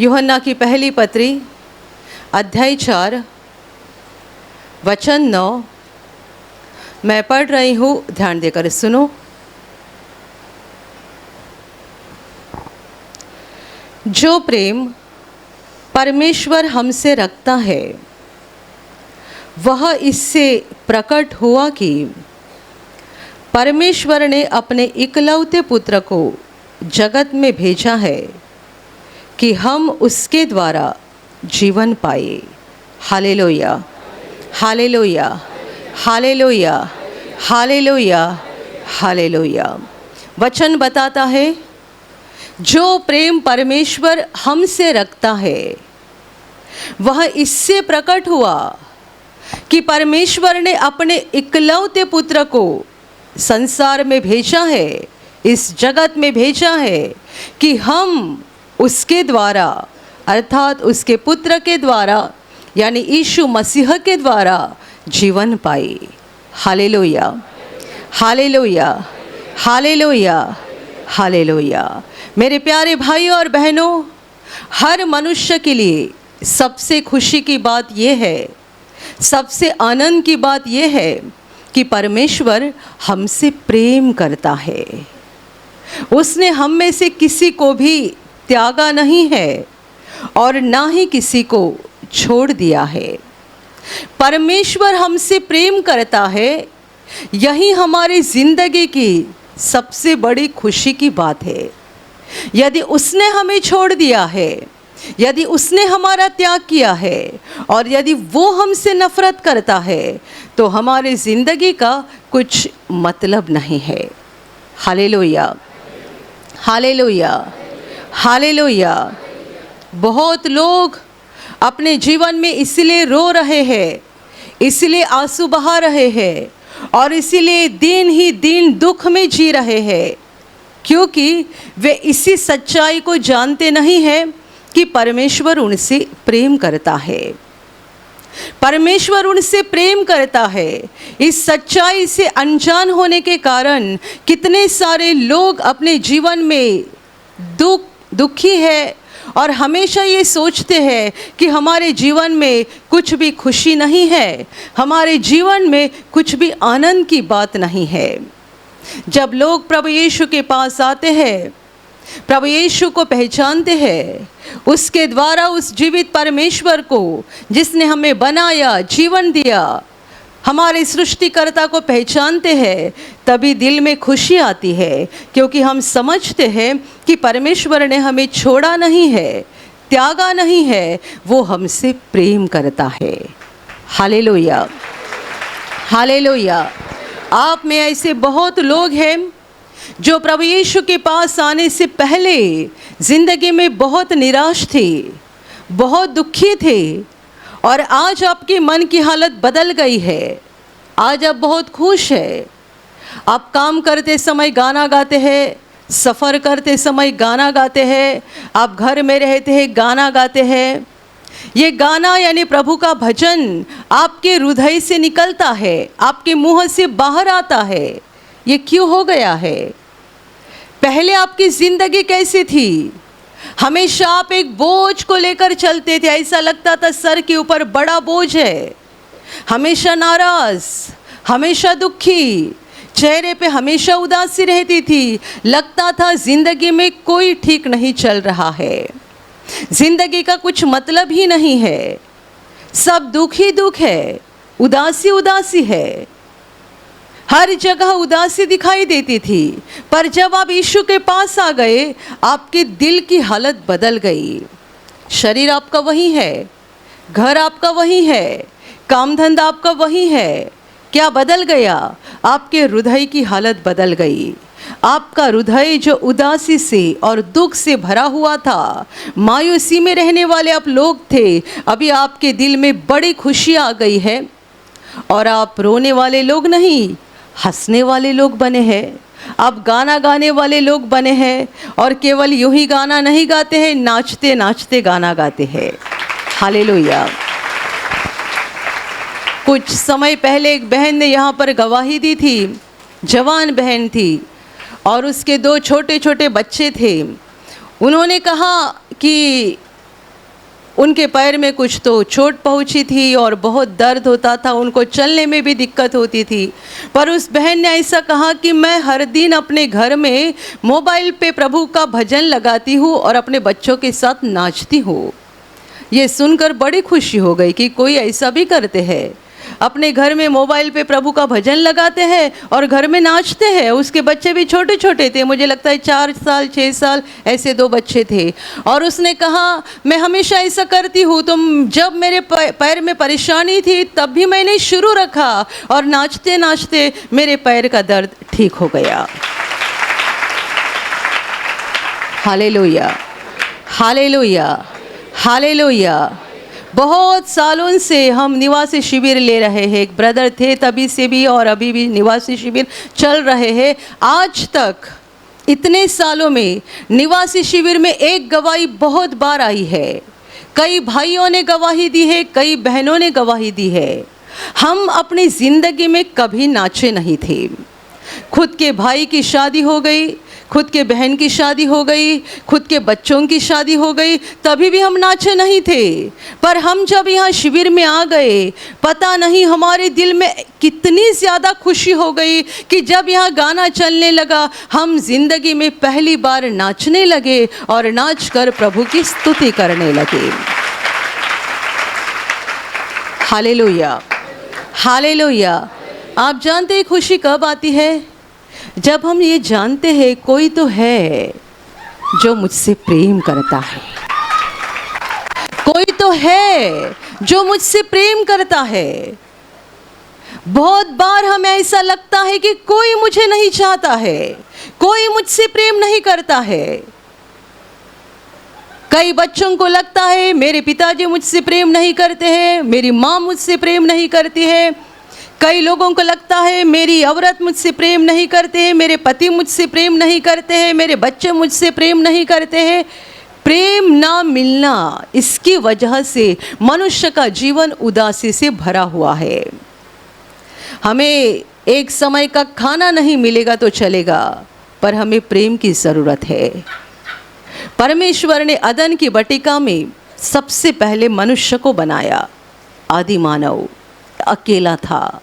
यूहन्ना की पहली पत्री अध्याय 4 वचन 9 मैं पढ़ रही हूँ, ध्यान देकर सुनो। जो प्रेम परमेश्वर हमसे रखता है वह इससे प्रकट हुआ कि परमेश्वर ने अपने इकलौते पुत्र को जगत में भेजा है कि हम उसके द्वारा जीवन पाए। Hallelujah, hallelujah, hallelujah, hallelujah, hallelujah. वचन बताता है जो प्रेम परमेश्वर हमसे रखता है वह इससे प्रकट हुआ कि परमेश्वर ने अपने इकलौते पुत्र को संसार में भेजा है, इस जगत में भेजा है कि हम उसके द्वारा अर्थात उसके पुत्र के द्वारा यानी यीशु मसीह के द्वारा जीवन पाए। Hallelujah, hallelujah, hallelujah, hallelujah. मेरे प्यारे भाइयों और बहनों, हर मनुष्य के लिए सबसे खुशी की बात यह है, सबसे आनंद की बात यह है कि परमेश्वर हमसे प्रेम करता है। उसने हम में से किसी को भी त्यागा नहीं है और ना ही किसी को छोड़ दिया है। परमेश्वर हमसे प्रेम करता है, यही हमारी जिंदगी की सबसे बड़ी खुशी की बात है। यदि उसने हमें छोड़ दिया है, यदि उसने हमारा त्याग किया है और यदि वो हमसे नफरत करता है तो हमारी ज़िंदगी का कुछ मतलब नहीं है। Hallelujah, hallelujah, hallelujah. बहुत लोग अपने जीवन में इसलिए रो रहे हैं, इसलिए आंसू बहा रहे हैं और इसीलिए दिन ही दिन दुख में जी रहे हैं, क्योंकि वे इसी सच्चाई को जानते नहीं हैं कि परमेश्वर उनसे प्रेम करता है। परमेश्वर उनसे प्रेम करता है। इस सच्चाई से अनजान होने के कारण कितने सारे लोग अपने जीवन में दुखी है और हमेशा ये सोचते हैं कि हमारे जीवन में कुछ भी खुशी नहीं है, हमारे जीवन में कुछ भी आनंद की बात नहीं है। जब लोग प्रभु यीशु के पास आते हैं, प्रभु यीशु को पहचानते हैं, उसके द्वारा उस जीवित परमेश्वर को जिसने हमें बनाया, जीवन दिया, हमारे सृष्टिकर्ता को पहचानते हैं, तभी दिल में खुशी आती है, क्योंकि हम समझते हैं कि परमेश्वर ने हमें छोड़ा नहीं है, त्यागा नहीं है, वो हमसे प्रेम करता है। Hallelujah, hallelujah. आप में ऐसे बहुत लोग हैं जो प्रभु यीशु के पास आने से पहले ज़िंदगी में बहुत निराश थे, बहुत दुखी थे और आज आपके मन की हालत बदल गई है। आज आप बहुत खुश हैं। आप काम करते समय गाना गाते हैं, सफ़र करते समय गाना गाते हैं, आप घर में रहते हैं गाना गाते हैं। ये गाना यानी प्रभु का भजन आपके हृदय से निकलता है, आपके मुंह से बाहर आता है। ये क्यों हो गया है? पहले आपकी ज़िंदगी कैसी थी? हमेशा आप एक बोझ को लेकर चलते थे, ऐसा लगता था सर के ऊपर बड़ा बोझ है। हमेशा नाराज़, हमेशा दुखी, चेहरे पे हमेशा उदासी रहती थी। लगता था ज़िंदगी में कोई ठीक नहीं चल रहा है, ज़िंदगी का कुछ मतलब ही नहीं है, सब दुख ही दुख है, उदासी उदासी है, हर जगह उदासी दिखाई देती थी। पर जब आप यीशु के पास आ गए, आपके दिल की हालत बदल गई। शरीर आपका वही है, घर आपका वही है, काम धंधा आपका वही है। क्या बदल गया? आपके हृदय की हालत बदल गई। आपका हृदय जो उदासी से और दुख से भरा हुआ था, मायूसी में रहने वाले आप लोग थे, अभी आपके दिल में बड़ी खुशी आ गई है और आप रोने वाले लोग नहीं, हंसने वाले लोग बने हैं। आप गाना गाने वाले लोग बने हैं और केवल यूं ही गाना नहीं गाते हैं, नाचते नाचते गाना गाते हैं। हालेलुया। कुछ समय पहले एक बहन ने यहाँ पर गवाही दी थी, जवान बहन थी और उसके 2 छोटे छोटे बच्चे थे। उन्होंने कहा कि उनके पैर में कुछ तो चोट पहुंची थी और बहुत दर्द होता था, उनको चलने में भी दिक्कत होती थी। पर उस बहन ने ऐसा कहा कि मैं हर दिन अपने घर में मोबाइल पे प्रभु का भजन लगाती हूँ और अपने बच्चों के साथ नाचती हूँ। ये सुनकर बड़ी खुशी हो गई कि कोई ऐसा भी करते हैं, अपने घर में मोबाइल पे प्रभु का भजन लगाते हैं और घर में नाचते हैं। उसके बच्चे भी छोटे छोटे थे, मुझे लगता है 4 साल 6 साल ऐसे 2 बच्चे थे। और उसने कहा मैं हमेशा ऐसा करती हूँ, तो जब मेरे पैर में परेशानी थी तब भी मैंने शुरू रखा और नाचते नाचते मेरे पैर का दर्द ठीक हो गया। Hallelujah, hallelujah, hallelujah. बहुत सालों से हम निवासी शिविर ले रहे हैं, एक ब्रदर थे तभी से भी और अभी भी निवासी शिविर चल रहे हैं। आज तक इतने सालों में निवासी शिविर में एक गवाही बहुत बार आई है। कई भाइयों ने गवाही दी है, कई बहनों ने गवाही दी है। हम अपनी ज़िंदगी में कभी नाचे नहीं थे। खुद के भाई की शादी हो गई, खुद के बहन की शादी हो गई, खुद के बच्चों की शादी हो गई, तभी भी हम नाचे नहीं थे। पर हम जब यहाँ शिविर में आ गए, पता नहीं हमारे दिल में कितनी ज़्यादा खुशी हो गई कि जब यहाँ गाना चलने लगा, हम जिंदगी में पहली बार नाचने लगे और नाचकर प्रभु की स्तुति करने लगे। Hallelujah, hallelujah. आप जानते हैं खुशी कब आती है? जब हम ये जानते हैं कोई तो है जो मुझसे प्रेम करता है, कोई तो है जो मुझसे प्रेम करता है। बहुत बार हमें ऐसा लगता है कि कोई मुझे नहीं चाहता है, कोई मुझसे प्रेम नहीं करता है। कई बच्चों को लगता है मेरे पिताजी मुझसे प्रेम नहीं करते हैं, मेरी माँ मुझसे प्रेम नहीं करती है। कई लोगों को लगता है मेरी औरत मुझसे प्रेम नहीं करते हैं, मेरे पति मुझसे प्रेम नहीं करते हैं, मेरे बच्चे मुझसे प्रेम नहीं करते हैं। प्रेम ना मिलना, इसकी वजह से मनुष्य का जीवन उदासी से भरा हुआ है। हमें एक समय का खाना नहीं मिलेगा तो चलेगा, पर हमें प्रेम की ज़रूरत है। परमेश्वर ने अदन की बटिका में सबसे पहले मनुष्य को बनाया। आदि मानव अकेला था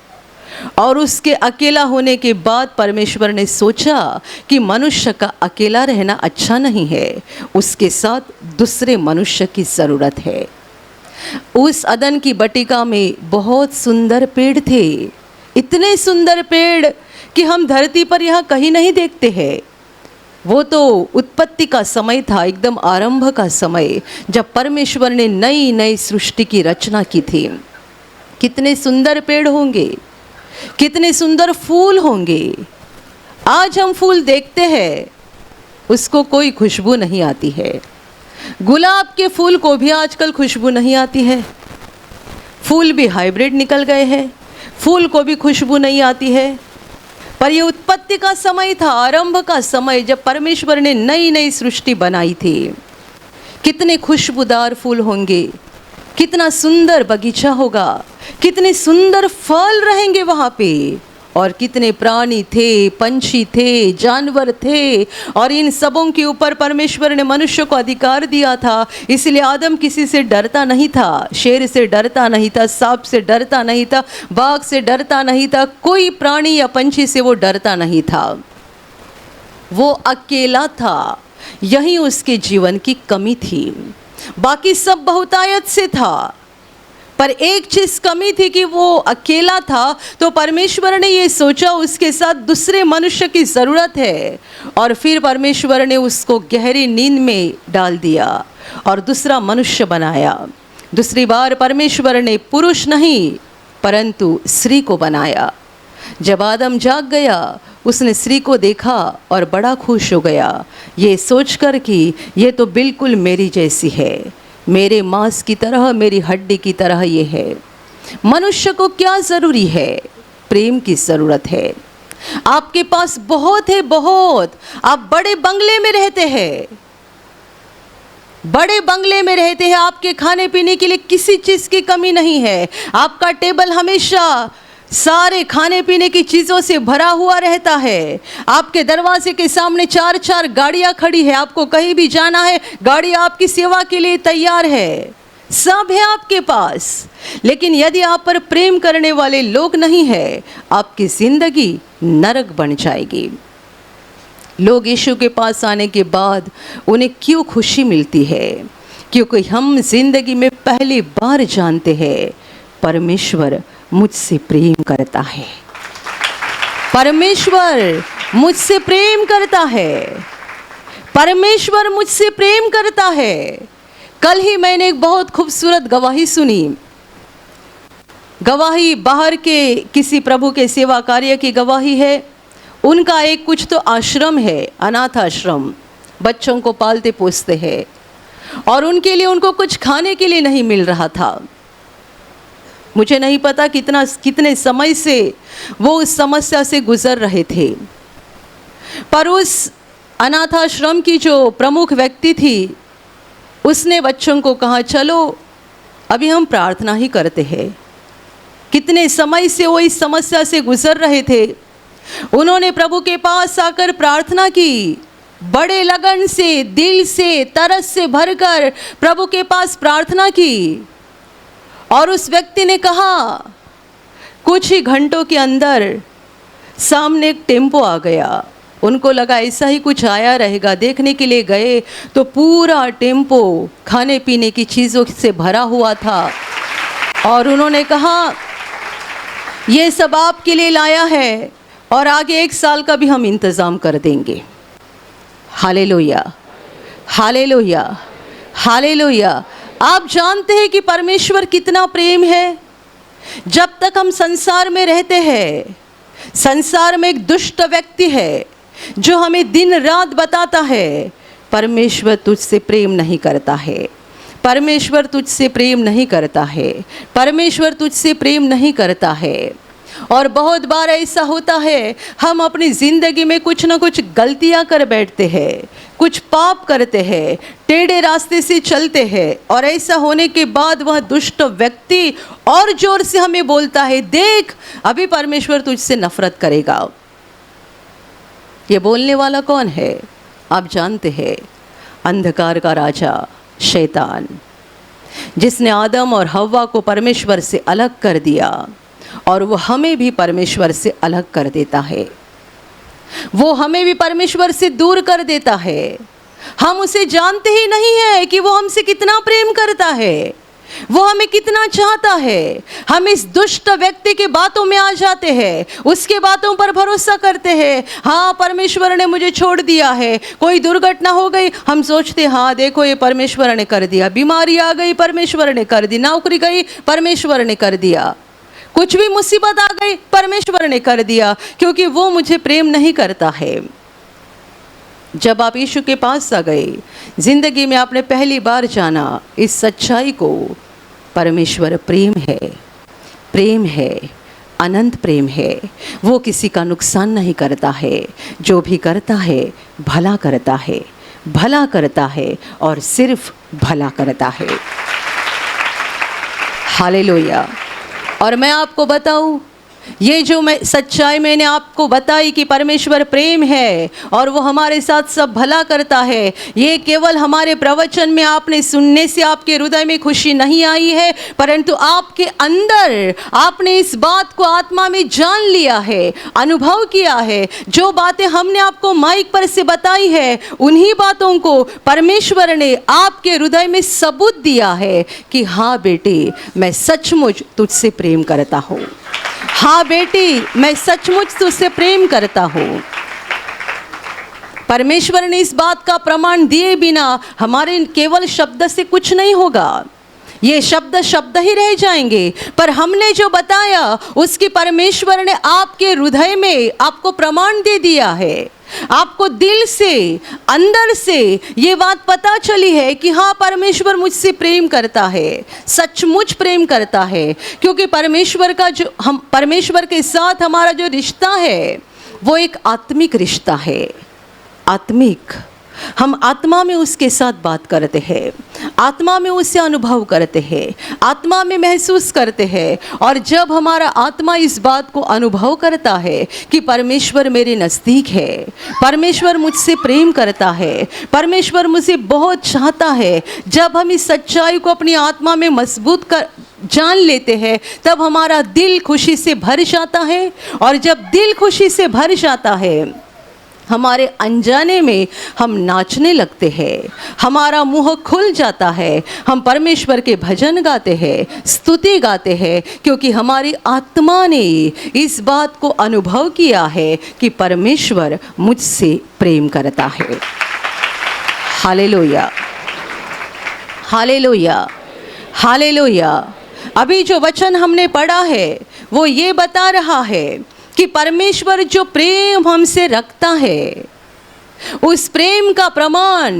और उसके अकेला होने के बाद परमेश्वर ने सोचा कि मनुष्य का अकेला रहना अच्छा नहीं है, उसके साथ दूसरे मनुष्य की ज़रूरत है। उस अदन की बटिका में बहुत सुंदर पेड़ थे, इतने सुंदर पेड़ कि हम धरती पर यहाँ कहीं नहीं देखते हैं। वो तो उत्पत्ति का समय था, एकदम आरंभ का समय, जब परमेश्वर ने नई नई सृष्टि की रचना की थी। कितने सुंदर पेड़ होंगे, कितने सुंदर फूल होंगे। आज हम फूल देखते हैं, उसको कोई खुशबू नहीं आती है। गुलाब के फूल को भी आजकल खुशबू नहीं आती है। फूल भी हाइब्रिड निकल गए हैं, फूल को भी खुशबू नहीं आती है। पर ये उत्पत्ति का समय था, आरंभ का समय, जब परमेश्वर ने नई नई सृष्टि बनाई थी। कितने खुशबूदार फूल होंगे, कितना सुंदर बगीचा होगा, कितने सुंदर फल रहेंगे वहाँ पे, और कितने प्राणी थे, पंछी थे, जानवर थे। और इन सबों के ऊपर परमेश्वर ने मनुष्य को अधिकार दिया था। इसलिए आदम किसी से डरता नहीं था, शेर से डरता नहीं था, सांप से डरता नहीं था, बाघ से डरता नहीं था, कोई प्राणी या पंछी से वो डरता नहीं था। वो अकेला था, यही उसके जीवन की कमी थी। बाकी सब बहुतायत से था, पर एक चीज़ कमी थी कि वो अकेला था। तो परमेश्वर ने ये सोचा उसके साथ दूसरे मनुष्य की ज़रूरत है, और फिर परमेश्वर ने उसको गहरी नींद में डाल दिया और दूसरा मनुष्य बनाया। दूसरी बार परमेश्वर ने पुरुष नहीं परंतु स्त्री को बनाया। जब आदम जाग गया, उसने स्त्री को देखा और बड़ा खुश हो गया, ये सोचकर कि ये तो बिल्कुल मेरी जैसी है, मेरे मांस की तरह, मेरी हड्डी की तरह ये है। मनुष्य को क्या ज़रूरी है? प्रेम की ज़रूरत है। आपके पास बहुत है, बहुत। आप बड़े बंगले में रहते हैं, बड़े बंगले में रहते हैं, आपके खाने पीने के लिए किसी चीज़ की कमी नहीं है। आपका टेबल हमेशा सारे खाने पीने की चीज़ों से भरा हुआ रहता है। आपके दरवाजे के सामने 4-4 गाड़ियाँ खड़ी है, आपको कहीं भी जाना है, गाड़ी आपकी सेवा के लिए तैयार है। सब है आपके पास, लेकिन यदि आप पर प्रेम करने वाले लोग नहीं है, आपकी जिंदगी नरक बन जाएगी। लोग यीशु के पास आने के बाद उन्हें क्यों खुशी मिलती है? क्योंकि हम जिंदगी में पहली बार जानते हैं परमेश्वर मुझसे प्रेम करता है, परमेश्वर मुझसे प्रेम करता है, परमेश्वर मुझसे प्रेम करता है। कल ही मैंने एक बहुत खूबसूरत गवाही सुनी। गवाही बाहर के किसी प्रभु के सेवा कार्य की गवाही है। उनका एक कुछ तो आश्रम है, अनाथ आश्रम, बच्चों को पालते पोसते हैं, और उनके लिए उनको कुछ खाने के लिए नहीं मिल रहा था। मुझे नहीं पता कितने समय से वो उस समस्या से गुजर रहे थे, पर उस अनाथाश्रम की जो प्रमुख व्यक्ति थी, उसने बच्चों को कहा चलो अभी हम प्रार्थना ही करते हैं। कितने समय से वो इस समस्या से गुजर रहे थे। उन्होंने प्रभु के पास आकर प्रार्थना की, बड़े लगन से, दिल से, तरस से भरकर प्रभु के पास प्रार्थना की। और उस व्यक्ति ने कहा, कुछ ही घंटों के अंदर सामने एक टेम्पो आ गया। उनको लगा ऐसा ही कुछ आया रहेगा। देखने के लिए गए तो पूरा टेम्पो खाने पीने की चीज़ों से भरा हुआ था। और उन्होंने कहा, ये सब आपके लिए लाया है और आगे 1 साल का भी हम इंतज़ाम कर देंगे। Hallelujah, hallelujah, hallelujah. आप जानते हैं कि परमेश्वर कितना प्रेम है। जब तक हम संसार में रहते हैं, संसार में एक दुष्ट व्यक्ति है जो हमें दिन रात बताता है परमेश्वर तुझसे प्रेम नहीं करता है, परमेश्वर तुझसे प्रेम नहीं करता है, परमेश्वर तुझसे प्रेम नहीं करता है। और बहुत बार ऐसा होता है, हम अपनी ज़िंदगी में कुछ ना कुछ गलतियां कर बैठते हैं, कुछ पाप करते हैं, टेढ़े रास्ते से चलते हैं, और ऐसा होने के बाद वह दुष्ट व्यक्ति और जोर से हमें बोलता है, देख अभी परमेश्वर तुझसे नफरत करेगा। ये बोलने वाला कौन है? आप जानते हैं, अंधकार का राजा शैतान, जिसने आदम और हव्वा को परमेश्वर से अलग कर दिया, और वो हमें भी परमेश्वर से अलग कर देता है। वो हमें भी परमेश्वर से दूर कर देता है। हम उसे जानते ही नहीं है कि वो हमसे कितना प्रेम करता है, वो हमें कितना चाहता है। हम इस दुष्ट व्यक्ति के बातों में आ जाते हैं, उसके बातों पर भरोसा करते हैं। हाँ, परमेश्वर ने मुझे छोड़ दिया है, कोई दुर्घटना हो गई, हम सोचते हाँ देखो ये परमेश्वर ने कर दिया, बीमारी आ गई परमेश्वर ने कर दी, नौकरी गई परमेश्वर ने कर दिया, कुछ भी मुसीबत आ गई परमेश्वर ने कर दिया, क्योंकि वो मुझे प्रेम नहीं करता है। जब आप यीशु के पास आ गए, जिंदगी में आपने पहली बार जाना इस सच्चाई को, परमेश्वर प्रेम है, प्रेम है, अनंत प्रेम है। वो किसी का नुकसान नहीं करता है, जो भी करता है भला करता है, भला करता है और सिर्फ भला करता है। हालेलुया। और मैं आपको बताऊं, ये जो सच्चाई मैंने आपको बताई कि परमेश्वर प्रेम है और वो हमारे साथ सब भला करता है, ये केवल हमारे प्रवचन में आपने सुनने से आपके हृदय में खुशी नहीं आई है, परंतु आपके अंदर आपने इस बात को आत्मा में जान लिया है, अनुभव किया है। जो बातें हमने आपको माइक पर से बताई है, उन्हीं बातों को परमेश्वर ने आपके हृदय में सबूत दिया है कि हाँ बेटी, मैं सचमुच तुझसे प्रेम करता हूँ, हाँ बेटी, मैं सचमुच तुझसे प्रेम करता हूँ। परमेश्वर ने इस बात का प्रमाण दिए बिना हमारे केवल शब्द से कुछ नहीं होगा, ये शब्द शब्द ही रह जाएंगे, पर हमने जो बताया उसकी परमेश्वर ने आपके हृदय में आपको प्रमाण दे दिया है। आपको दिल से, अंदर से ये बात पता चली है कि हाँ परमेश्वर मुझसे प्रेम करता है, सचमुच प्रेम करता है, क्योंकि परमेश्वर के साथ हमारा जो रिश्ता है वो एक आत्मिक रिश्ता है, आत्मिक। हम आत्मा में उसके साथ बात करते हैं, आत्मा में उससे अनुभव करते हैं, आत्मा में महसूस करते हैं। और जब हमारा आत्मा इस बात को अनुभव करता है कि परमेश्वर मेरे नज़दीक है, परमेश्वर मुझसे प्रेम करता है, परमेश्वर मुझे बहुत चाहता है, जब हम इस सच्चाई को अपनी आत्मा में मजबूत कर जान लेते हैं, तब हमारा दिल खुशी से भर जाता है। और जब दिल खुशी से भर जाता है, हमारे अनजाने में हम नाचने लगते हैं, हमारा मुंह खुल जाता है, हम परमेश्वर के भजन गाते हैं, स्तुति गाते हैं, क्योंकि हमारी आत्मा ने इस बात को अनुभव किया है कि परमेश्वर मुझसे प्रेम करता है। Hallelujah, hallelujah, hallelujah. अभी जो वचन हमने पढ़ा है वो ये बता रहा है कि परमेश्वर जो प्रेम हमसे रखता है, उस प्रेम का प्रमाण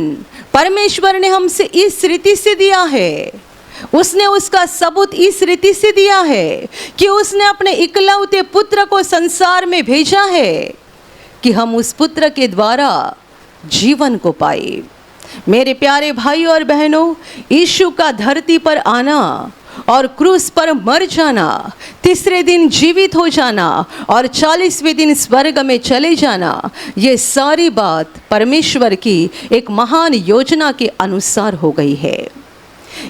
परमेश्वर ने हमसे इस रीति से दिया है, उसने उसका सबूत इस रीति से दिया है कि उसने अपने इकलौते पुत्र को संसार में भेजा है कि हम उस पुत्र के द्वारा जीवन को पाए। मेरे प्यारे भाई और बहनों, यीशु का धरती पर आना और क्रूस पर मर जाना, तीसरे दिन जीवित हो जाना और 40वें दिन स्वर्ग में चले जाना, ये सारी बात परमेश्वर की एक महान योजना के अनुसार हो गई है।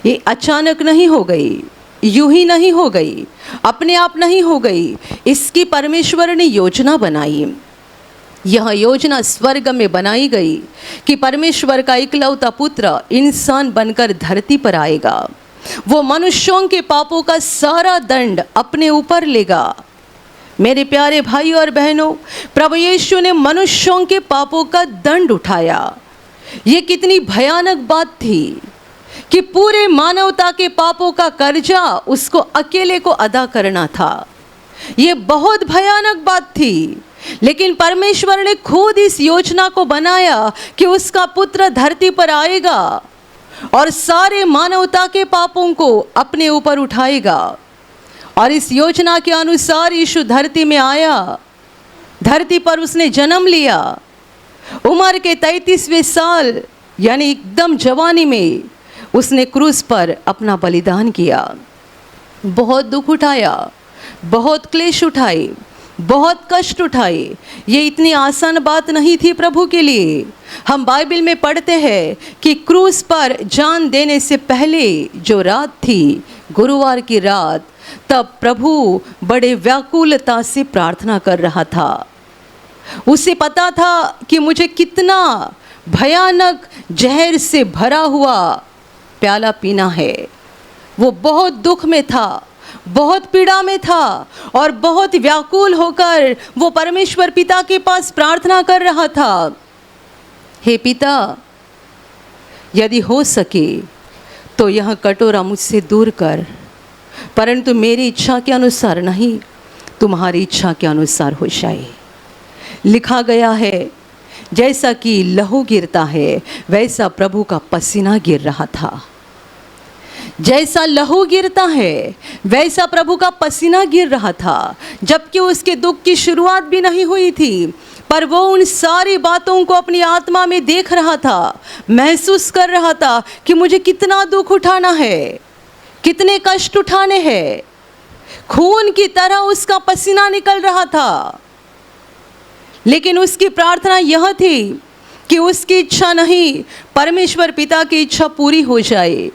ये अचानक नहीं हो गई, यूं ही नहीं हो गई, अपने आप नहीं हो गई। इसकी परमेश्वर ने योजना बनाई। यह योजना स्वर्ग में बनाई गई कि परमेश्वर का इकलौता पुत्र इंसान बनकर धरती पर आएगा, वो मनुष्यों के पापों का सारा दंड अपने ऊपर लेगा। मेरे प्यारे भाई और बहनों, प्रभु यीशु ने मनुष्यों के पापों का दंड उठाया। ये कितनी भयानक बात थी कि पूरे मानवता के पापों का कर्जा उसको अकेले को अदा करना था। ये बहुत भयानक बात थी, लेकिन परमेश्वर ने खुद इस योजना को बनाया कि उसका पुत्र धरती पर आएगा और सारे मानवता के पापों को अपने ऊपर उठाएगा। और इस योजना के अनुसार यीशु धरती में आया, धरती पर उसने जन्म लिया। उम्र के 33वें साल यानी एकदम जवानी में उसने क्रूस पर अपना बलिदान किया। बहुत दुख उठाया, बहुत क्लेश उठाए, बहुत कष्ट उठाए। ये इतनी आसान बात नहीं थी प्रभु के लिए। हम बाइबल में पढ़ते हैं कि क्रूस पर जान देने से पहले जो रात थी, गुरुवार की रात, तब प्रभु बड़े व्याकुलता से प्रार्थना कर रहा था। उसे पता था कि मुझे कितना भयानक जहर से भरा हुआ प्याला पीना है। वो बहुत दुख में था, बहुत पीड़ा में था और बहुत व्याकुल होकर वो परमेश्वर पिता के पास प्रार्थना कर रहा था, हे पिता, यदि हो सके तो यह कटोरा मुझसे दूर कर, परंतु मेरी इच्छा के अनुसार नहीं, तुम्हारी इच्छा के अनुसार हो जाए। लिखा गया है, जैसा कि लहू गिरता है वैसा प्रभु का पसीना गिर रहा था। जैसा लहू गिरता है वैसा प्रभु का पसीना गिर रहा था, जबकि उसके दुख की शुरुआत भी नहीं हुई थी, पर वो उन सारी बातों को अपनी आत्मा में देख रहा था, महसूस कर रहा था कि मुझे कितना दुख उठाना है, कितने कष्ट उठाने हैं। खून की तरह उसका पसीना निकल रहा था, लेकिन उसकी प्रार्थना यह थी कि उसकी इच्छा नहीं, परमेश्वर पिता की इच्छा पूरी हो जाए।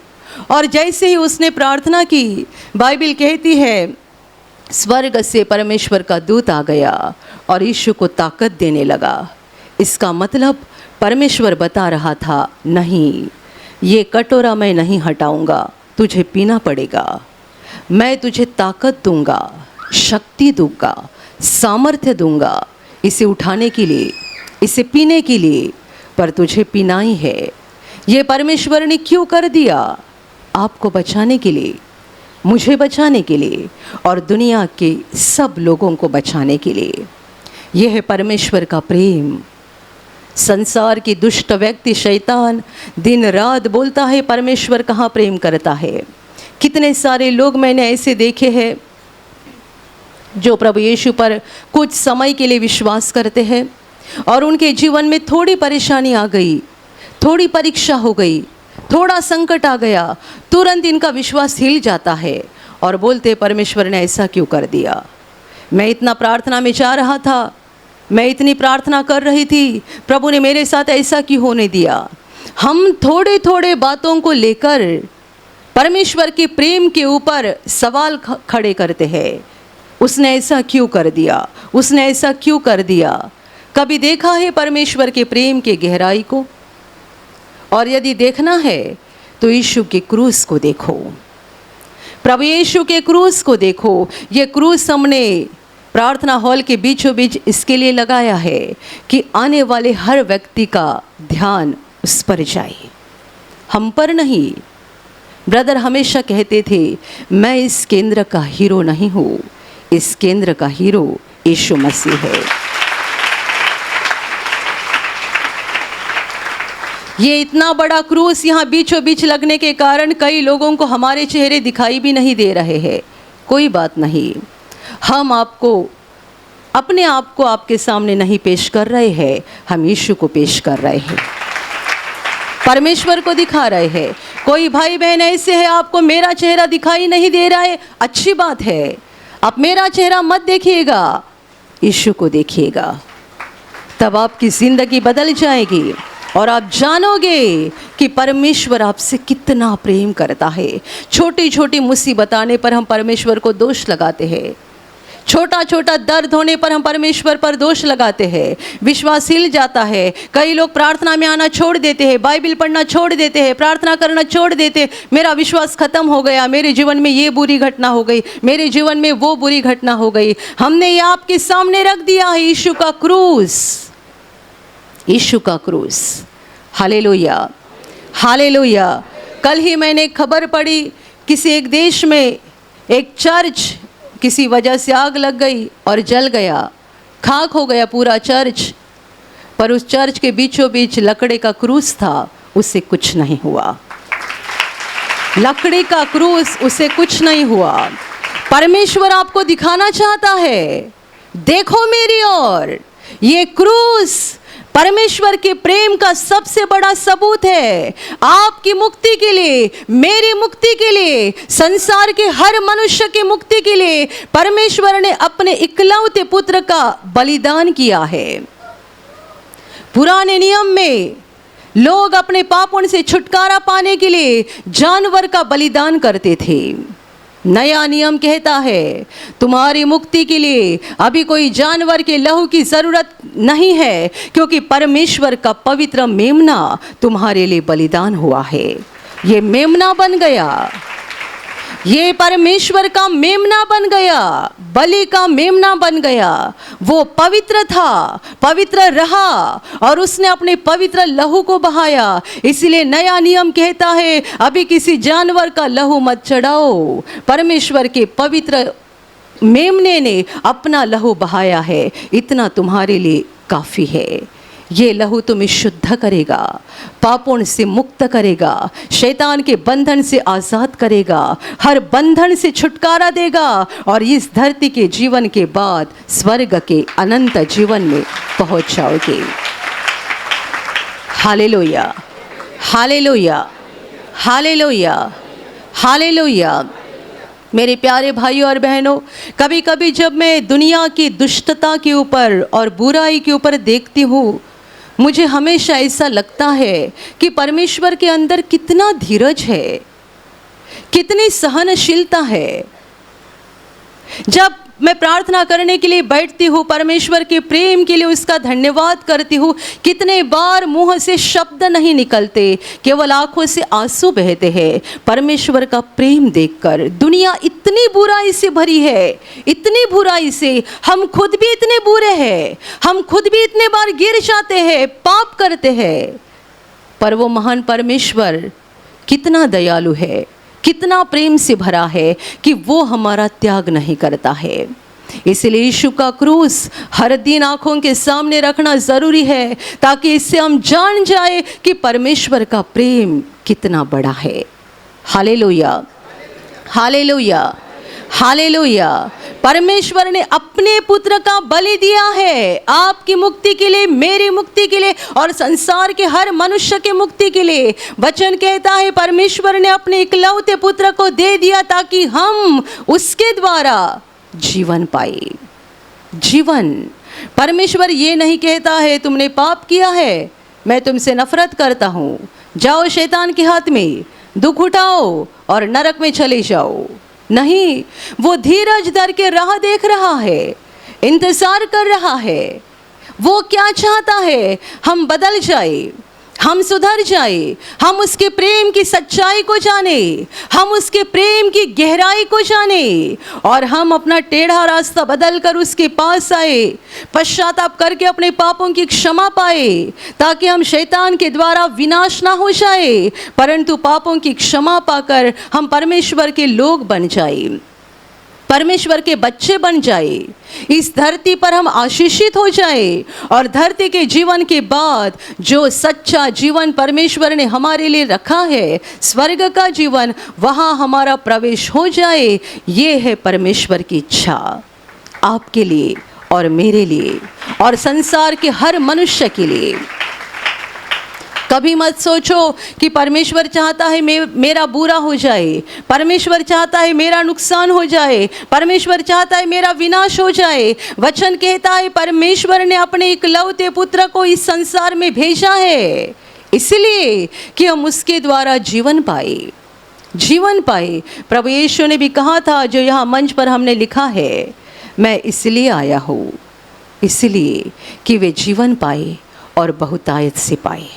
और जैसे ही उसने प्रार्थना की, बाइबल कहती है स्वर्ग से परमेश्वर का दूत आ गया और यीशु को ताकत देने लगा। इसका मतलब परमेश्वर बता रहा था, नहीं, ये कटोरा मैं नहीं हटाऊंगा, तुझे पीना पड़ेगा। मैं तुझे ताकत दूंगा, शक्ति दूंगा, सामर्थ्य दूंगा इसे उठाने के लिए, इसे पीने के लिए, पर तुझे पीना ही है। ये परमेश्वर ने क्यों कर दिया? आपको बचाने के लिए, मुझे बचाने के लिए और दुनिया के सब लोगों को बचाने के लिए। यह है परमेश्वर का प्रेम। संसार की दुष्ट व्यक्ति शैतान दिन रात बोलता है परमेश्वर कहाँ प्रेम करता है। कितने सारे लोग मैंने ऐसे देखे हैं जो प्रभु यीशु पर कुछ समय के लिए विश्वास करते हैं और उनके जीवन में थोड़ी परेशानी आ गई थोड़ी परीक्षा हो गई, थोड़ा संकट आ गया, तुरंत इनका विश्वास हिल जाता है और बोलते परमेश्वर ने ऐसा क्यों कर दिया। मैं इतना प्रार्थना में जा रहा था, मैं इतनी प्रार्थना कर रही थी, प्रभु ने मेरे साथ ऐसा क्यों होने दिया। हम थोड़े थोड़े बातों को लेकर परमेश्वर के प्रेम के ऊपर सवाल खड़े करते हैं। उसने ऐसा क्यों कर दिया, उसने ऐसा क्यों कर दिया। कभी देखा है परमेश्वर के प्रेम के गहराई को? और यदि देखना है तो यीशु के क्रूस को देखो, प्रभु यीशु के क्रूस को देखो। ये क्रूस हमने प्रार्थना हॉल के बीचों बीच इसके लिए लगाया है कि आने वाले हर व्यक्ति का ध्यान उस पर जाए, हम पर नहीं। ब्रदर हमेशा कहते थे, मैं इस केंद्र का हीरो नहीं हूँ, इस केंद्र का हीरो यीशु मसीह है। ये इतना बड़ा क्रूस यहाँ बीचों बीच लगने के कारण कई लोगों को हमारे चेहरे दिखाई भी नहीं दे रहे हैं। कोई बात नहीं, हम आपको अपने आप को आपके सामने नहीं पेश कर रहे हैं, हम यीशु को पेश कर रहे हैं, परमेश्वर को दिखा रहे हैं। कोई भाई बहन ऐसे है आपको मेरा चेहरा दिखाई नहीं दे रहा है, अच्छी बात है, आप मेरा चेहरा मत देखिएगा, यीशु को देखिएगा, तब आपकी जिंदगी बदल जाएगी और आप जानोगे कि परमेश्वर आपसे कितना प्रेम करता है। छोटी छोटी मुसीबत आने पर हम परमेश्वर को दोष लगाते हैं, छोटा छोटा दर्द होने पर हम परमेश्वर पर दोष लगाते हैं, विश्वास हिल जाता है। कई लोग प्रार्थना में आना छोड़ देते हैं, बाइबल पढ़ना छोड़ देते हैं, प्रार्थना करना छोड़ देते हैं। मेरा विश्वास खत्म हो गया, मेरे जीवन में ये बुरी घटना हो गई, मेरे जीवन में वो बुरी घटना हो गई। हमने ये आपके सामने रख दिया है, यीशु का क्रूस, यीशु का क्रूस। Hallelujah, hallelujah. कल ही मैंने एक खबर पढ़ी, किसी एक देश में एक चर्च किसी वजह से आग लग गई और जल गया, खाक हो गया पूरा चर्च, पर उस चर्च के बीचों बीच लकड़ी का क्रूस था, उससे कुछ नहीं हुआ। लकड़ी का क्रूस, उससे कुछ नहीं हुआ। परमेश्वर आपको दिखाना चाहता है, देखो मेरी ओर, ये क्रूस परमेश्वर के प्रेम का सबसे बड़ा सबूत है। आपकी मुक्ति के लिए, मेरी मुक्ति के लिए, संसार के हर मनुष्य की मुक्ति के लिए परमेश्वर ने अपने इकलौते पुत्र का बलिदान किया है। पुराने नियम में लोग अपने पापों से छुटकारा पाने के लिए जानवर का बलिदान करते थे। नया नियम कहता है तुम्हारी मुक्ति के लिए अभी कोई जानवर के लहू की जरूरत नहीं है, क्योंकि परमेश्वर का पवित्र मेमना तुम्हारे लिए बलिदान हुआ है। ये मेमना बन गया, ये परमेश्वर का मेमना बन गया, बलि का मेमना बन गया। वो पवित्र था, पवित्र रहा और उसने अपने पवित्र लहू को बहाया। इसलिए नया नियम कहता है अभी किसी जानवर का लहू मत चढ़ाओ, परमेश्वर के पवित्र मेमने ने अपना लहू बहाया है, इतना तुम्हारे लिए काफ़ी है। ये लहू तुम्हें शुद्ध करेगा, पापों से मुक्त करेगा, शैतान के बंधन से आज़ाद करेगा, हर बंधन से छुटकारा देगा और इस धरती के जीवन के बाद स्वर्ग के अनंत जीवन में पहुंच जाओगे। Hallelujah, hallelujah, hallelujah, hallelujah. मेरे प्यारे भाइयों और बहनों, कभी कभी जब मैं दुनिया की दुष्टता के ऊपर और बुराई के ऊपर देखती हूँ, मुझे हमेशा ऐसा लगता है कि परमेश्वर के अंदर कितना धीरज है, कितनी सहनशीलता है। जब मैं प्रार्थना करने के लिए बैठती हूँ, परमेश्वर के प्रेम के लिए उसका धन्यवाद करती हूँ, कितने बार मुंह से शब्द नहीं निकलते, केवल आंखों से आंसू बहते हैं परमेश्वर का प्रेम देखकर। दुनिया इतनी बुराई से भरी है, इतनी बुराई से, हम खुद भी इतने बुरे हैं, हम खुद भी इतने बार गिर जाते हैं, पाप करते हैं, पर वो महान परमेश्वर कितना दयालु है, कितना प्रेम से भरा है कि वो हमारा त्याग नहीं करता है। इसलिए यीशु का क्रूस हर दिन आंखों के सामने रखना ज़रूरी है, ताकि इससे हम जान जाए कि परमेश्वर का प्रेम कितना बड़ा है। Hallelujah, hallelujah, hallelujah. परमेश्वर ने अपने पुत्र का बलि दिया है आपकी मुक्ति के लिए, मेरी मुक्ति के लिए और संसार के हर मनुष्य के मुक्ति के लिए। वचन कहता है परमेश्वर ने अपने इकलौते पुत्र को दे दिया ताकि हम उसके द्वारा जीवन पाए। जीवन। परमेश्वर ये नहीं कहता है तुमने पाप किया है, मैं तुमसे नफरत करता हूँ, जाओ शैतान के हाथ में, दुख उठाओ और नरक में चले जाओ। नहीं, वो धीरज धर के राह देख रहा है, इंतजार कर रहा है। वो क्या चाहता है? हम बदल जाए, हम सुधर जाए, हम उसके प्रेम की सच्चाई को जाने, हम उसके प्रेम की गहराई को जाने और हम अपना टेढ़ा रास्ता बदल कर उसके पास आए, पश्चाताप करके अपने पापों की क्षमा पाए, ताकि हम शैतान के द्वारा विनाश ना हो जाए, परंतु पापों की क्षमा पाकर हम परमेश्वर के लोग बन जाए, परमेश्वर के बच्चे बन जाए, इस धरती पर हम आशीषित हो जाए और धरती के जीवन के बाद जो सच्चा जीवन परमेश्वर ने हमारे लिए रखा है, स्वर्ग का जीवन, वहाँ हमारा प्रवेश हो जाए। ये है परमेश्वर की इच्छा आपके लिए और मेरे लिए और संसार के हर मनुष्य के लिए। कभी मत सोचो कि परमेश्वर चाहता है मेरा बुरा हो जाए, परमेश्वर चाहता है मेरा नुकसान हो जाए, परमेश्वर चाहता है मेरा विनाश हो जाए। वचन कहता है परमेश्वर ने अपने इकलौते पुत्र को इस संसार में भेजा है इसलिए कि हम उसके द्वारा जीवन पाए, जीवन पाए। प्रभु यीशु ने भी कहा था, जो यहाँ मंच पर हमने लिखा है, मैं इसलिए आया हूँ, इसलिए कि वे जीवन पाए और बहुतायत से पाए।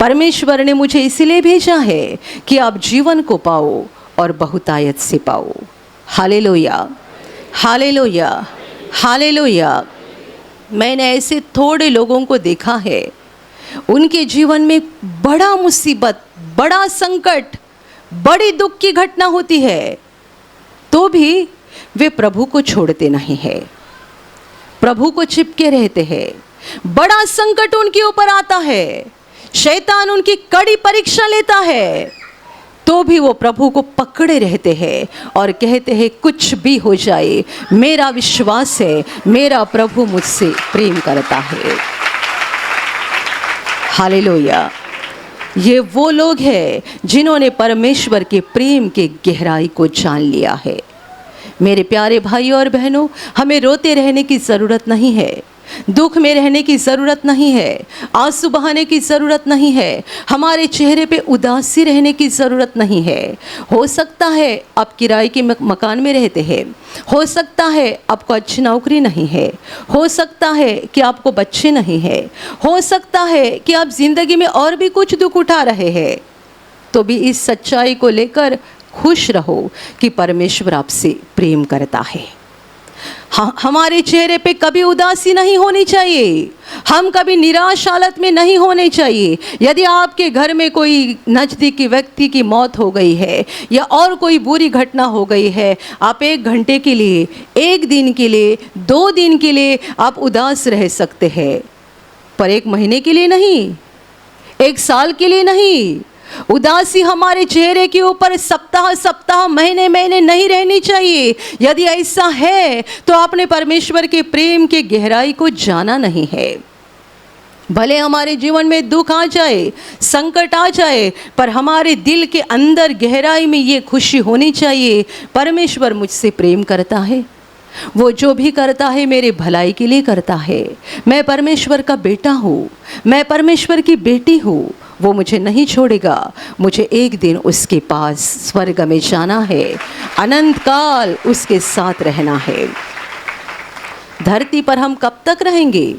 परमेश्वर ने मुझे इसलिए भेजा है कि आप जीवन को पाओ और बहुतायत से पाओ। Hallelujah, hallelujah, hallelujah. मैंने ऐसे थोड़े लोगों को देखा है, उनके जीवन में बड़ा मुसीबत, बड़ा संकट, बड़ी दुख की घटना होती है, तो भी वे प्रभु को छोड़ते नहीं हैं, प्रभु को चिपके रहते हैं। बड़ा संकट उनके ऊपर आता है, शैतान उनकी कड़ी परीक्षा लेता है, तो भी वो प्रभु को पकड़े रहते हैं और कहते हैं कुछ भी हो जाए, मेरा विश्वास है मेरा प्रभु मुझसे प्रेम करता है। हालेलुया। ये वो लोग हैं जिन्होंने परमेश्वर के प्रेम के गहराई को जान लिया है। मेरे प्यारे भाई और बहनों, हमें रोते रहने की ज़रूरत नहीं है, दुख में रहने की ज़रूरत नहीं है, आंसू बहाने की ज़रूरत नहीं है, हमारे चेहरे पे उदासी रहने की ज़रूरत नहीं है। हो सकता है आप किराए के मकान में रहते हैं, हो सकता है आपको अच्छी नौकरी नहीं है, हो सकता है कि आपको बच्चे नहीं हैं, हो सकता है कि आप ज़िंदगी में और भी कुछ दुख उठा रहे हैं, तो भी इस सच्चाई को लेकर खुश रहो कि परमेश्वर आपसे प्रेम करता है। हमारे चेहरे पे कभी उदासी नहीं होनी चाहिए, हम कभी निराश हालत में नहीं होने चाहिए। यदि आपके घर में कोई नज़दीकी व्यक्ति की मौत हो गई है या और कोई बुरी घटना हो गई है, आप 1 घंटे के लिए, 1 दिन के लिए, 2 दिन के लिए आप उदास रह सकते हैं, पर 1 महीने के लिए नहीं, 1 साल के लिए नहीं। उदासी हमारे चेहरे के ऊपर सप्ताह सप्ताह, महीने महीने नहीं रहनी चाहिए। यदि ऐसा है तो आपने परमेश्वर के प्रेम के गहराई को जाना नहीं है। भले हमारे जीवन में दुख आ जाए, संकट आ जाए, पर हमारे दिल के अंदर गहराई में ये खुशी होनी चाहिए, परमेश्वर मुझसे प्रेम करता है, वो जो भी करता है मेरे भलाई के लिए करता है। मैं परमेश्वर का बेटा हूँ, मैं परमेश्वर की बेटी हूँ, वो मुझे नहीं छोड़ेगा। मुझे एक दिन उसके पास स्वर्ग में जाना है, अनंत काल उसके साथ रहना है। धरती पर हम कब तक रहेंगे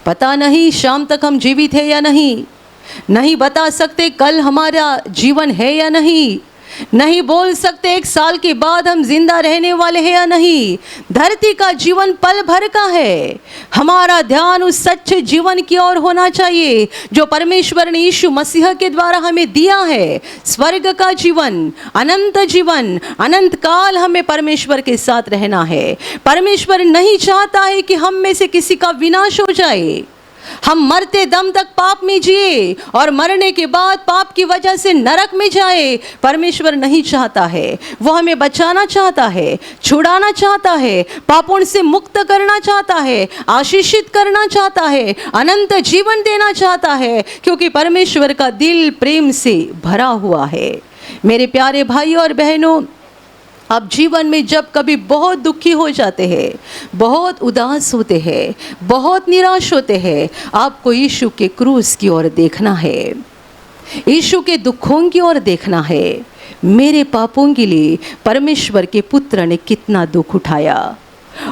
पता नहीं, शाम तक हम जीवित है या नहीं बता सकते कल हमारा जीवन है या नहीं बोल सकते 1 साल के बाद हम जिंदा रहने वाले हैं या नहीं। धरती का जीवन पल भर का है। हमारा ध्यान उस सच्चे जीवन की ओर होना चाहिए जो परमेश्वर ने यीशु मसीह के द्वारा हमें दिया है। स्वर्ग का जीवन, अनंत काल हमें परमेश्वर के साथ रहना है। परमेश्वर नहीं चाहता है कि हम में से किसी का विनाश हो जाए। हम मरते दम तक पाप में जिए और मरने के बाद पाप की वजह से नरक में जाए, परमेश्वर नहीं चाहता है। वो हमें बचाना चाहता है, छुड़ाना चाहता है, पापों से मुक्त करना चाहता है, आशीषित करना चाहता है, अनंत जीवन देना चाहता है, क्योंकि परमेश्वर का दिल प्रेम से भरा हुआ है। मेरे प्यारे भाई और बहनों, आप जीवन में जब कभी बहुत दुखी हो जाते हैं, बहुत उदास होते हैं, बहुत निराश होते हैं, आपको यीशु के क्रूस की ओर देखना है, यीशु के दुखों की ओर देखना है। मेरे पापों के लिए परमेश्वर के पुत्र ने कितना दुख उठाया,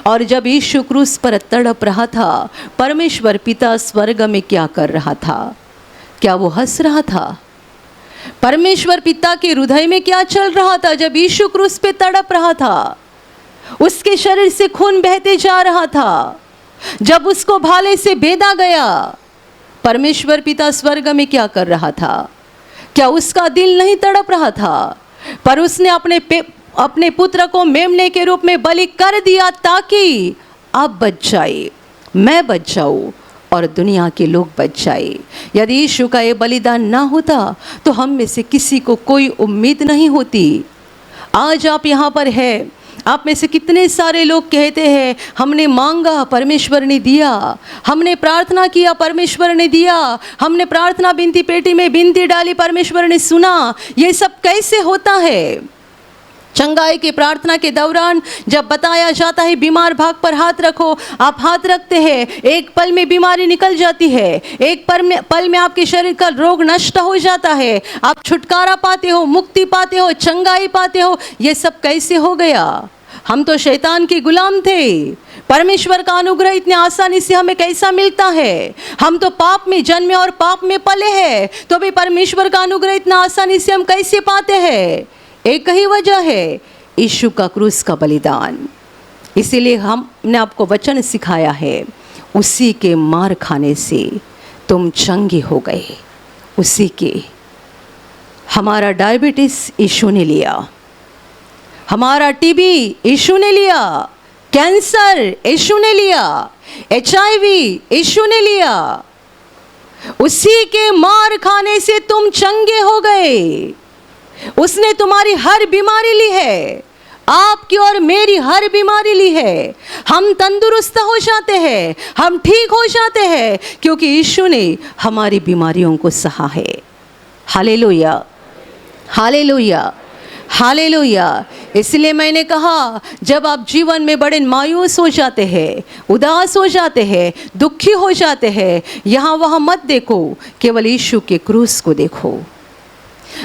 और जब यीशु क्रूस पर तड़प रहा था, परमेश्वर पिता स्वर्ग में क्या कर रहा था? क्या वो हंस रहा था? परमेश्वर पिता के हृदय में क्या चल रहा था जब यीशु क्रूस पे तड़प रहा था? उसके शरीर से खून बहते जा रहा था, जब उसको भाले से बेधा गया, परमेश्वर पिता स्वर्ग में क्या कर रहा था? क्या उसका दिल नहीं तड़प रहा था? पर उसने अपने पुत्र को मेमने के रूप में बलि कर दिया ताकि आप बच जाए, मैं बच जाऊं और दुनिया के लोग बच जाए। यदि यीशु का ये बलिदान ना होता तो हम में से किसी को कोई उम्मीद नहीं होती। आज आप यहाँ पर हैं, आप में से कितने सारे लोग कहते हैं हमने मांगा परमेश्वर ने दिया, हमने प्रार्थना किया परमेश्वर ने दिया, हमने प्रार्थना बिनती पेटी में बिनती डाली परमेश्वर ने सुना। ये सब कैसे होता है? चंगाई की प्रार्थना के दौरान जब बताया जाता है बीमार भाग पर हाथ रखो, आप हाथ रखते हैं, एक पल में बीमारी निकल जाती है, एक पल में आपके शरीर का रोग नष्ट हो जाता है, आप छुटकारा पाते हो, मुक्ति पाते हो, चंगाई पाते हो। ये सब कैसे हो गया? हम तो शैतान के गुलाम थे। परमेश्वर का अनुग्रह इतने आसानी से हमें कैसा मिलता है? हम तो पाप में जन्मे और पाप में पले हैं, तो भी परमेश्वर का अनुग्रह इतना आसानी से हम कैसे पाते हैं? एक ही वजह है, यीशु का क्रूस का बलिदान। इसीलिए हमने आपको वचन सिखाया है, उसी के मार खाने से तुम चंगे हो गए। उसी के, हमारा डायबिटीज यीशु ने लिया, हमारा टीबी यीशु ने लिया, कैंसर यीशु ने लिया, HIV यीशु ने लिया। उसी के मार खाने से तुम चंगे हो गए। उसने तुम्हारी हर बीमारी ली है, आपकी और मेरी हर बीमारी ली है। हम तंदुरुस्त हो जाते हैं, हम ठीक हो जाते हैं, क्योंकि यीशु ने हमारी बीमारियों को सहा है। Hallelujah, hallelujah, hallelujah. इसलिए मैंने कहा, जब आप जीवन में बड़े मायूस हो जाते हैं, उदास हो जाते हैं, दुखी हो जाते हैं, यहाँ वहाँ मत देखो, केवल यीशु के क्रूस को देखो।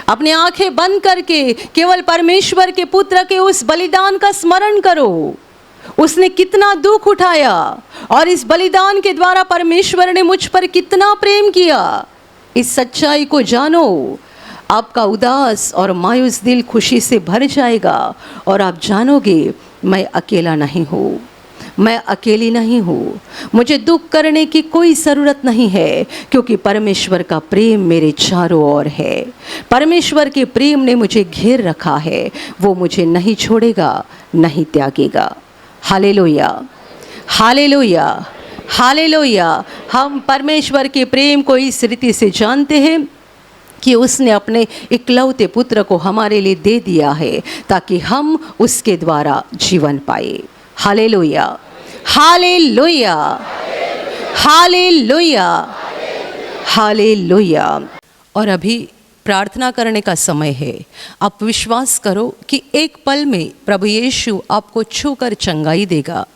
अपनी आंखें बंद करके केवल परमेश्वर के पुत्र के उस बलिदान का स्मरण करो। उसने कितना दुख उठाया और इस बलिदान के द्वारा परमेश्वर ने मुझ पर कितना प्रेम किया। इस सच्चाई को जानो, आपका उदास और मायूस दिल खुशी से भर जाएगा और आप जानोगे मैं अकेला नहीं हूँ, मैं अकेली नहीं हूँ, मुझे दुख करने की कोई ज़रूरत नहीं है, क्योंकि परमेश्वर का प्रेम मेरे चारों ओर है। परमेश्वर के प्रेम ने मुझे घेर रखा है, वो मुझे नहीं छोड़ेगा, नहीं त्यागेगा। Hallelujah, hallelujah, hallelujah. हम परमेश्वर के प्रेम को इस रीति से जानते हैं कि उसने अपने इकलौते पुत्र को हमारे लिए दे दिया है, ताकि हम उसके द्वारा जीवन पाए। Hallelujah, hallelujah, hallelujah, hallelujah. और अभी प्रार्थना करने का समय है। आप विश्वास करो कि एक पल में प्रभु यीशु आपको छूकर चंगाई देगा।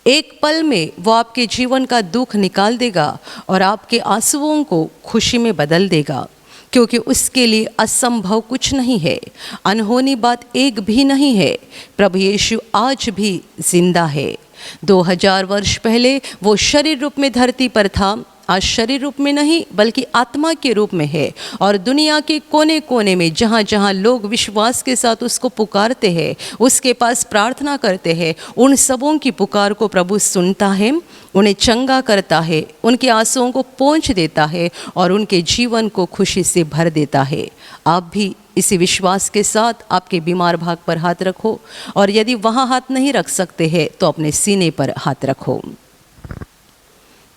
एक पल में वो आपके जीवन का दुख निकाल देगा और आपके आंसुओं को खुशी में बदल देगा, क्योंकि उसके लिए असंभव कुछ नहीं है, अनहोनी बात एक भी नहीं है। प्रभु यीशु आज भी जिंदा है। 2000 वर्ष पहले वो शरीर रूप में धरती पर था, आज शरीर रूप में नहीं बल्कि आत्मा के रूप में है, और दुनिया के कोने कोने में जहाँ जहाँ लोग विश्वास के साथ उसको पुकारते हैं, उसके पास प्रार्थना करते हैं, उन सबों की पुकार को प्रभु सुनता है, उन्हें चंगा करता है, उनके आंसुओं को पोंछ देता है और उनके जीवन को खुशी से भर देता है। आप भी इसी विश्वास के साथ आपके बीमार भाग पर हाथ रखो, और यदि वहाँ हाथ नहीं रख सकते हैं तो अपने सीने पर हाथ रखो।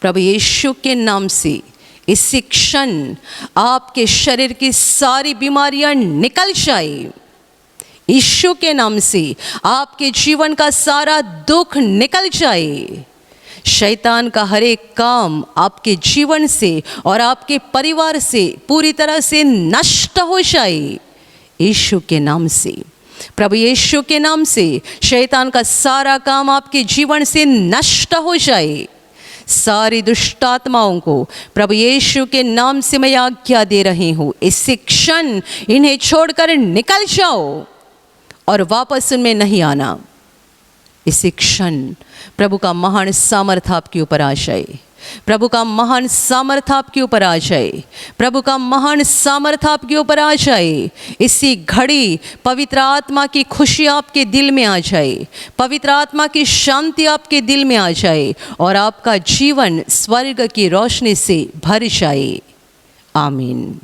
प्रभु यीशु के नाम से इसी क्षण आपके शरीर की सारी बीमारियां निकल जाए। यीशु के नाम से आपके जीवन का सारा दुख निकल जाए। शैतान का हर एक काम आपके जीवन से और आपके परिवार से पूरी तरह से नष्ट हो जाए। यीशु के नाम से, प्रभु यीशु के नाम से शैतान का सारा काम आपके जीवन से नष्ट हो जाए। सारी दुष्ट आत्माओं को प्रभु यीशु के नाम से मैं आज्ञा दे रही हूँ, इसी क्षण इन्हें छोड़कर निकल जाओ और वापस उनमें नहीं आना। इसी क्षण प्रभु का महान सामर्थ आपके ऊपर आ जाए। प्रभु का महान सामर्थ आपके ऊपर आ जाए। प्रभु का महान सामर्थ आपके ऊपर आ जाए। इसी घड़ी पवित्र आत्मा की खुशी आपके दिल में आ जाए। पवित्र आत्मा की शांति आपके दिल में आ जाए और आपका जीवन स्वर्ग की रोशनी से भर जाए। आमीन।